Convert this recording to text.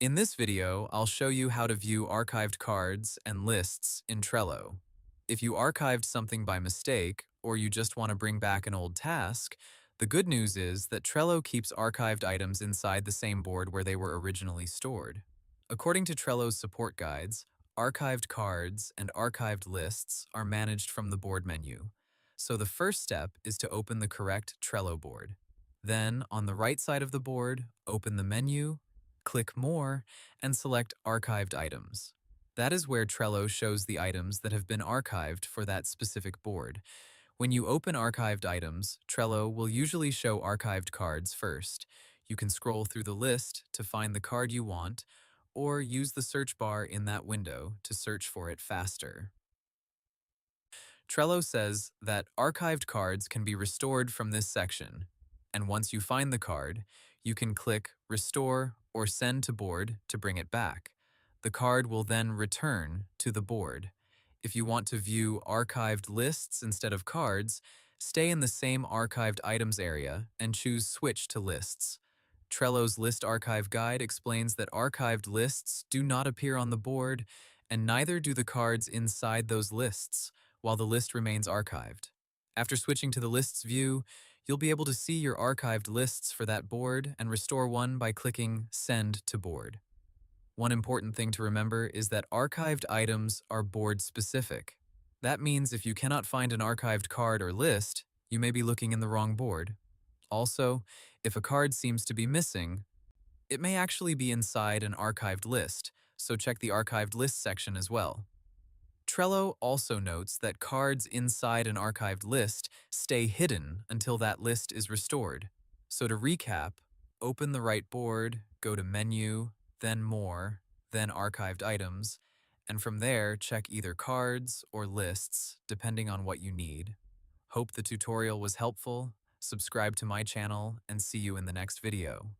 In this video, I'll show you how to view archived cards and lists in Trello. If you archived something by mistake, or you just want to bring back an old task, the good news is that Trello keeps archived items inside the same board where they were originally stored. According to Trello's support guides, archived cards and archived lists are managed from the board menu. So the first step is to open the correct Trello board. Then, on the right side of the board, open the menu, click More, and select Archived Items. That is where Trello shows the items that have been archived for that specific board. When you open archived items, Trello will usually show archived cards first. You can scroll through the list to find the card you want, or use the search bar in that window to search for it faster. Trello says that archived cards can be restored from this section, and once you find the card, you can click Restore or Send to Board to bring it back. The card will then return to the board. If you want to view archived lists instead of cards, stay in the same archived items area and choose Switch to Lists. Trello's List Archive Guide explains that archived lists do not appear on the board, and neither do the cards inside those lists, while the list remains archived. After switching to the lists view, you'll be able to see your archived lists for that board and restore one by clicking Send to Board. One important thing to remember is that archived items are board specific. That means if you cannot find an archived card or list, you may be looking in the wrong board. Also, if a card seems to be missing, it may actually be inside an archived list, so check the archived list section as well. Trello also notes that cards inside an archived list stay hidden until that list is restored. So to recap, open the right board, go to Menu, then More, then Archived Items, and from there check either cards or lists depending on what you need. Hope the tutorial was helpful. Subscribe to my channel and see you in the next video.